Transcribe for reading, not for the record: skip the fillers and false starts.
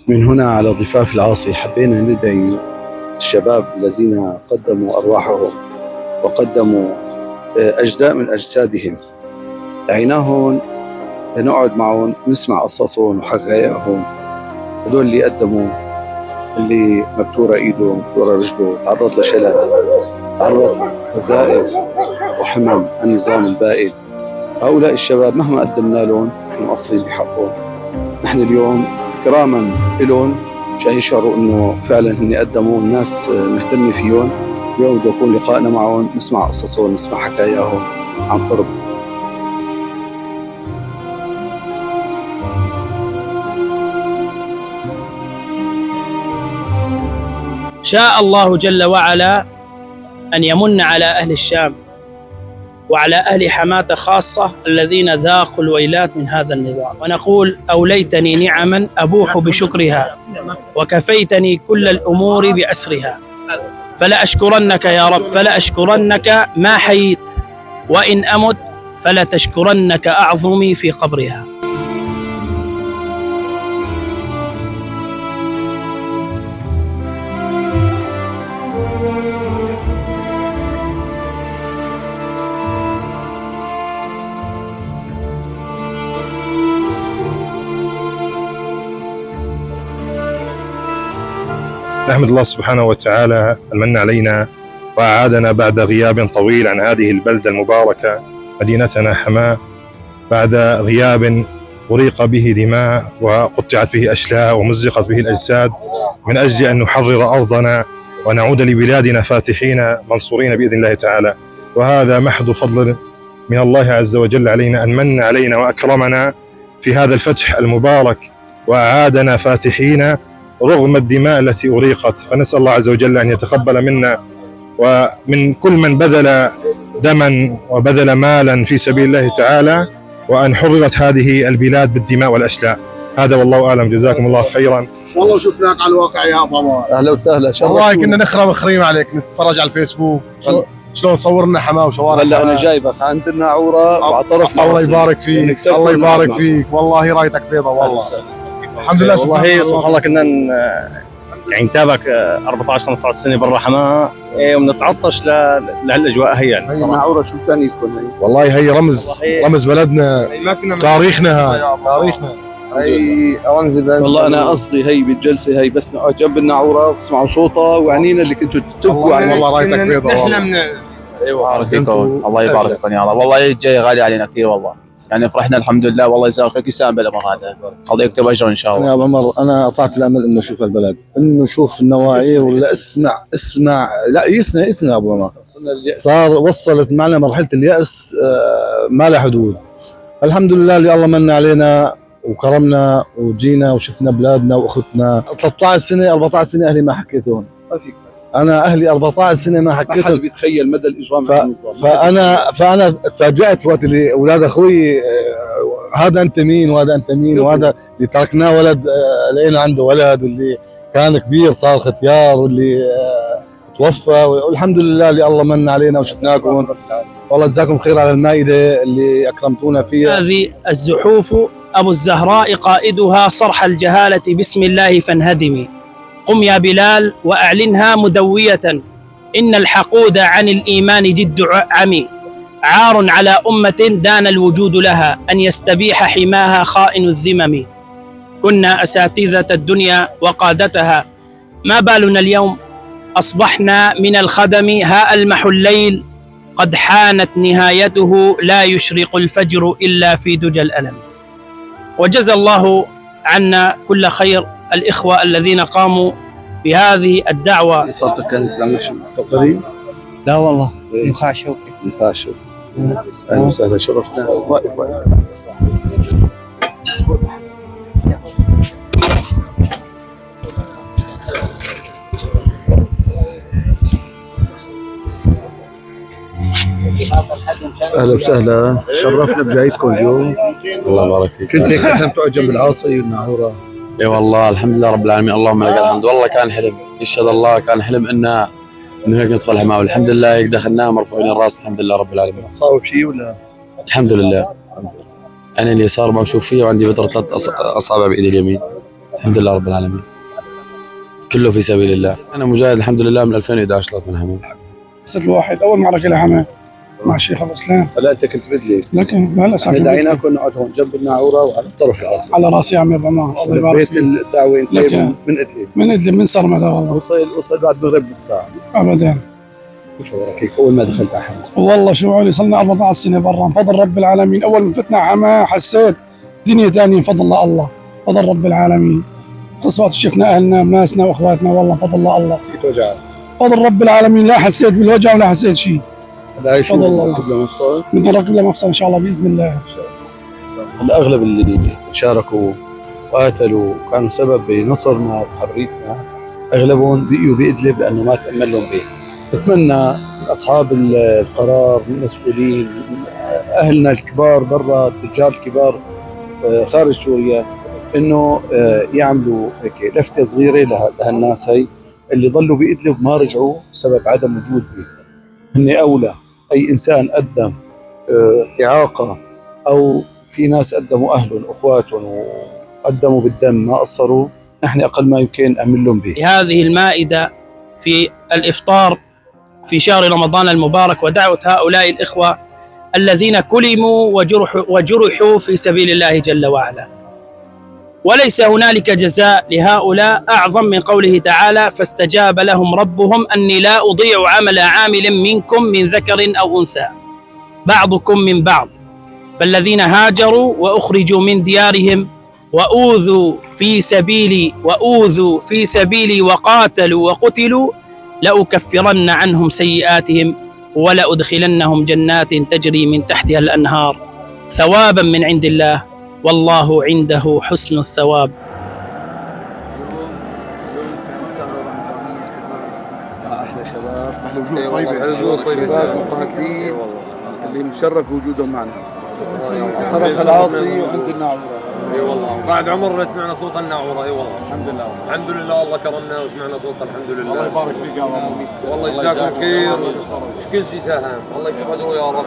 من هنا على ضفاف العاصي حبينا ندعي الشباب الذين قدموا أرواحهم وقدموا أجزاء من أجسادهم، دعيناهم لنقعد معهم نسمع قصصهم وحكاياهم. هدول اللي قدموا، اللي مبتورة إيده مبتورة رجله، تعرض لشلل، تعرض لزائف وحمم النظام البائد. هؤلاء الشباب مهما قدمنا لهم نحن مقصرين بحقهم. نحن اليوم إكراما لهم عشان يشعروا إنه فعلا هن قدموا، الناس مهتمة فيهم. اليوم بده يكون لقائنا معهم، نسمع قصصهم نسمع حكاياهم عن قرب. شاء الله جل وعلا أن يمن على أهل الشام وعلى أهل حماة خاصة الذين ذاقوا الويلات من هذا النظام، ونقول أوليتني نعما أبوح بشكرها وكفيتني كل الأمور بأسرها، فلا أشكرنك يا رب، فلا أشكرنك ما حييت، وإن أمت فلا تشكرنك أعظمي في قبرها. نحمد الله سبحانه وتعالى المن علينا وأعادنا بعد غياب طويل عن هذه البلدة المباركة مدينتنا حماة، بعد غياب أريق به دماء وقطعت به أشلاء ومزقت به الأجساد، من أجل أن نحرر أرضنا ونعود لبلادنا فاتحين منصورين بإذن الله تعالى. وهذا محض فضل من الله عز وجل علينا أن من علينا وأكرمنا في هذا الفتح المبارك وأعادنا فاتحين رغم الدماء التي أريقت. فنسأل الله عز وجل أن يتقبل منا ومن كل من بذل دما وبذل مالا في سبيل الله تعالى، وأن حررت هذه البلاد بالدماء والأشلاء. هذا والله أعلم، جزاكم الله خيرا. والله شفناك على الواقع يا ضمان. أهلا وسهلا. والله كنا نخرم عليك، نتفرج على الفيسبوك شلون صورنا حماه وشوارع. هلا أنا جايبك عند الناعورة وعطرف. الله يبارك فيك، الله يبارك فيك، والله رايتك بيضة والله. الحمد لله. والله سبحان الله كنا يعني نتابعك 14 15 سنه برا حماه، ونتعطش لهالاجواء هي يعني الصراحه. الناعورة شو ثاني يكون هي؟ والله هي رمز بلدنا، تاريخنا، هاي تاريخنا، هي رمز البلد. والله انا قصدي هي بالجلسه هي بس نقعد جنب الناعورة وتسمعوا صوتها وعنينا اللي كنتوا تبكوا عليه. والله رايتك بيضة والله. يبارك فيكم، الله يبارك فيكم يا رب. والله الجاي غالي علينا كثير والله، يعني فرحنا الحمد لله. والله يجزاك خير، يسام بالامر هذا، الله يكتب اجر ان شاء الله. يا ابو عمر انا اطعت الامل انه اشوف البلد، انه اشوف النواعير ولا اسمع لا يسمع ابو عمر. صار وصلت معنا مرحله الياس ما لها حدود. الحمد لله اللي الله من علينا وكرمنا وجينا وشفنا بلادنا واخوتنا. 13 سنه 14 سنه اهلي ما حكيتهم، انا اهلي 14 سنه ما حكيت. ما حد بيتخيل مدى الاجرام النظام. فانا تفاجات وقت اللي اولاد اخوي هذا انت مين وهذا انت مين، وهذا اللي تركناه ولد لقينا عنده ولد، واللي كان كبير صار ختيار، واللي توفى. والحمد لله اللي الله من علينا وشفناكم. والله جزاكم خير على المائده اللي اكرمتونا فيها. هذه الزحوف ابو الزهراء قائدها صرح الجهاله بسم الله فانهدمي. قم يا بلال وأعلنها مدوية، إن الحقود عن الإيمان جد عمي، عار على أمة دان الوجود لها، أن يستبيح حماها خائن الذمم. كنا أساتذة الدنيا وقادتها، ما بالنا اليوم أصبحنا من الخدم. ها ألمح الليل قد حانت نهايته، لا يشرق الفجر إلا في دجى الألم. وجزى الله عنا كل خير الإخوة الذين قاموا بهذه الدعوة. صوتك كانت عمش فقري؟ لا والله نخاع شوقي. نخاع شوقي. أهلا وسهلا، شرفتنا. واقف اهلا وسهلا، شرفنا بجايتكم اليوم. الله يبارك فيك. كنت هيك احنا تقعد جنب العاصي والناعورة؟ اي والله الحمد لله رب العالمين، اللهم لك الحمد. والله كان حلم، يشهد الله كان حلم انه هيك ندخل حماه، والحمد لله هيك دخلناه مرفوعين الراس، الحمد لله رب العالمين. صاوب شيء ولا؟ الحمد لله. انا اليسار ما بشوف فيه، وعندي بتر 3 اصابع بايدي اليمين. الحمد لله رب العالمين، كله في سبيل الله. أنا مجاهد الحمد لله من 2011 لطن حمام. أسد الواحد أول معركة لحماه مع الشيخ أبو سلام. هلا انت كنت بدلي، لكن هلا ساكن دعينا كنا نقعد هون جنب الناعوره وعلى الطرف العاصي. على راسي يا عمي ابو عمار، الله يبارك بيت فيك. الدعوه انت لك. من ادلب؟ من ادلب، من صرمدة والله. وصل بعد مغرب بالساعه. ابدا. شو رايك هيك اول ما دخلت على حماه؟ والله شو علي، صلنا 14 سنه برا من فضل رب العالمين. اول ما فتنا حماه حسيت دنيا ثانيه من فضل الله، فضل رب العالمين. قصوات شفنا اهلنا وناسنا واخواتنا، والله فضل الله. نسيت وجعك. فضل رب العالمين، لا حسيت بالوجع ولا حسيت شيء. هلا شو فضل الله. قبل مفصل؟ بدنا نركب له مفصل ان شاء الله باذن الله. هلا اغلب اللي شاركوا وقاتلوا وكانوا سبب بنصرنا وحريتنا اغلبهم بقيوا بادلب لانه ما تامن لهم بيت. بتمنى من اصحاب القرار، من المسؤولين، من اهلنا الكبار برا، التجار الكبار خارج سوريا، انه يعملوا هيك لفته صغيره لهالناس هي اللي ضلوا بادلب ما رجعوا بسبب عدم وجود بيت. هن اولى. اي انسان قدم اعاقه او في ناس قدموا اهلهم واخواتهم وقدموا بالدم ما قصروا، نحن اقل ما يمكن نامن لهم بيت. هذه المائدة في الإفطار في شهر رمضان المبارك، ودعوة هؤلاء الإخوة الذين كلموا وجرحوا في سبيل الله جل وعلا. وليس هنالك جزاء لهؤلاء أعظم من قوله تعالى: فاستجاب لهم ربهم أني لا أضيع عمل عامل منكم من ذكر أو أنثى بعضكم من بعض. فالذين هاجروا وأخرجوا من ديارهم وأوذوا في سبيلي وقاتلوا وقتلوا لأكفرن عنهم سيئاتهم ولأدخلنهم جنات تجري من تحتها الأنهار ثوابا من عند الله والله عنده حسن الثواب. احلى شباب، احلى وجوه طيبه، احلى وجوه طيبه، مباركين اللي مشرف وجودهم معنا. طرف العاصي وعند الناعوره. اي والله بعد عمرنا سمعنا صوت الناعوره. اي والله الحمد لله، الحمد لله الله كرمنا وسمعنا صوتها الحمد لله. الله يبارك فيك يا رب، والله يجزاكم خير، مش كل شيء ساهم، الله يكتب اجره يا رب.